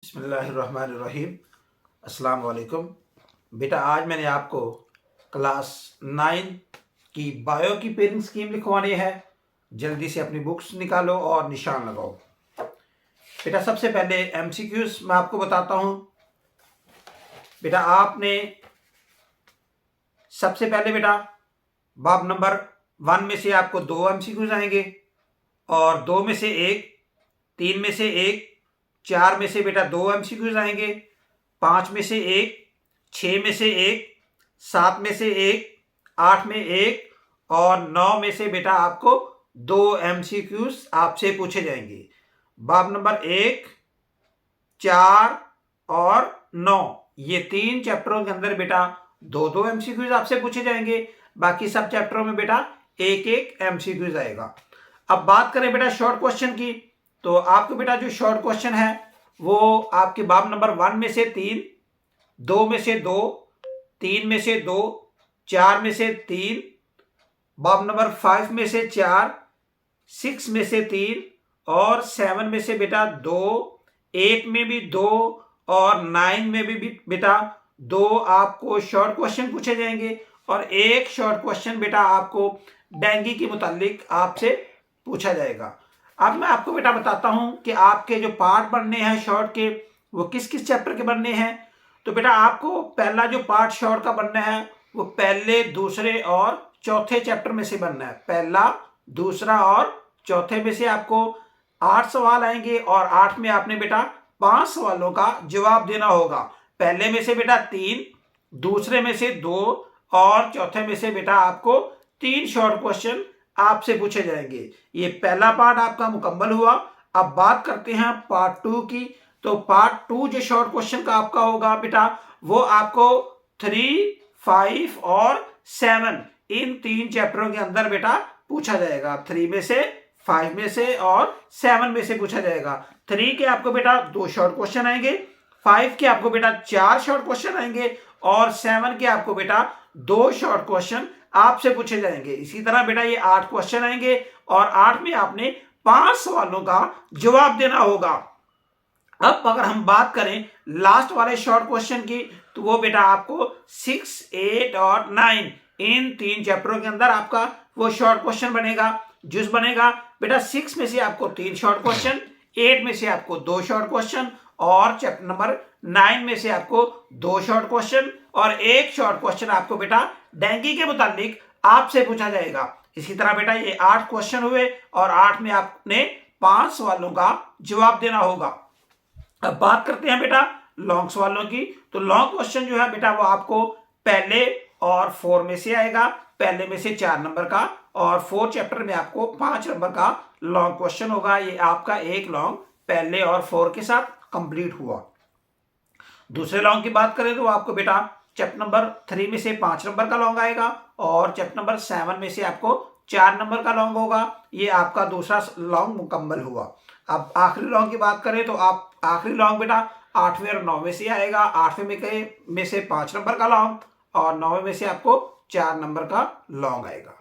बिस्मिल्लाहिर्रहमानिर्रहीम। अस्सलाम वालेकुम। बेटा आज मैंने आपको क्लास 9 की बायो की पेयरिंग स्कीम लिखवानी है। जल्दी से अपनी बुक्स निकालो और निशान लगाओ। बेटा सबसे पहले एमसीक्यूज मैं आपको बताता हूँ। बेटा आपने सबसे पहले बेटा बाब नंबर 1 में से आपको 2 एमसीक्यूज आएंगे और 2 में से 1, 3 में से 1, 4 में से बेटा 2 एमसीक्यूज आएंगे, 5 में से 1, 6 में से 1, 7 में से 1, 8 में 1 और 9 में से बेटा आपको 2 एमसीक्यूज आपसे पूछे जाएंगे। बाब नंबर 1, 4 और 9 ये 3 चैप्टरों के अंदर बेटा 2-2 एमसीक्यूज आपसे पूछे जाएंगे। बाकी सब चैप्टरों में बेटा 1-1 एमसीक्यूज आएगा। अब बात करें बेटा शॉर्ट क्वेश्चन की, तो आपको बेटा जो शॉर्ट क्वेश्चन है वो आपके बाब नंबर 1 में से 3, 2 में से 2, 3 में से 2, 4 में से 3, बाब नंबर 5 में से 4, 6 में से 3 और 7 में से बेटा 2, 8 में भी 2 और 9 में भी बेटा 2 आपको शॉर्ट क्वेश्चन पूछे जाएंगे और एक शॉर्ट क्वेश्चन बेटा आपको डेंगू के मुतालिक आपसे पूछा जाएगा। अब मैं आपको बेटा बताता हूं कि आपके जो पार्ट बनने हैं शॉर्ट के वो किस किस चैप्टर के बनने हैं। तो बेटा आपको पहला जो पार्ट शॉर्ट का बनना है वो पहले, दूसरे और चौथे चैप्टर में से बनना है। पहला, दूसरा और चौथे में से आपको 8 सवाल आएंगे और 8 में आपने बेटा 5 सवालों का जवाब देना होगा। पहले में से बेटा 3, दूसरे में से 2 और चौथे में से बेटा आपको 3 शॉर्ट क्वेश्चन आपसे पूछे जाएंगे। ये पहला पार्ट आपका मुकम्मल हुआ। अब बात करते हैं पार्ट 2 की। तो पार्ट 2 जो शॉर्ट क्वेश्चन का आपका होगा बेटा वो आपको 3, 5 और 7 इन 3 चैप्टरों के अंदर बेटा पूछा जाएगा। 3 में से, 5 में से और 7 में से पूछा जाएगा। 3 के आपको बेटा 2 शॉर्ट क्वेश्चन आएंगे, 5 के आपको बेटा 4 शॉर्ट क्वेश्चन आएंगे और 7 के आपको बेटा 2 शॉर्ट क्वेश्चन आपसे पूछे जाएंगे। इसी तरह बेटा ये 8 क्वेश्चन आएंगे और 8 में आपने 5 सवालों का जवाब देना होगा। अब अगर हम बात करें लास्ट वाले शॉर्ट क्वेश्चन की तो वो बेटा आपको 6, 8 और 9 इन 3 चैप्टरों के अंदर आपका वो शॉर्ट क्वेश्चन बनेगा। जिस बनेगा बेटा 6 में से आपको 3 शॉर्ट क्वेश्चन, 8 में से आपको 2 शॉर्ट क्वेश्चन और चैप्टर नंबर 9 में से आपको 2 शॉर्ट क्वेश्चन और 1 शॉर्ट क्वेश्चन आपको बेटा डेंगू के मुतालिक आपसे पूछा जाएगा। इसी तरह बेटा ये 8 क्वेश्चन हुए और 8 में आपने 5 सवालों का जवाब देना होगा। अब बात करते हैं बेटा लॉन्ग सवालों की। तो लॉन्ग क्वेश्चन जो है बेटा वो आपको पहले और 4 में से आएगा। पहले में से 4 नंबर का और 4 चैप्टर में आपको 5 नंबर का लॉन्ग क्वेश्चन होगा। ये आपका एक लॉन्ग पहले और 4 के साथ कंप्लीट हुआ। दूसरे लॉन्ग की बात करें तो आपको बेटा चैप्टर नंबर 3 में से 5 नंबर का लॉन्ग आएगा और चैप्टर नंबर 7 में से आपको 4 नंबर का लॉन्ग होगा। ये आपका दूसरा लॉन्ग मुकम्मल हुआ। अब आखिरी लॉन्ग की बात करें तो आप आखिरी लॉन्ग बेटा 8वें और 9वें से आएगा। 8वें में से 5 नंबर का लॉन्ग और 9वें में से आपको 4 नंबर का लॉन्ग आएगा।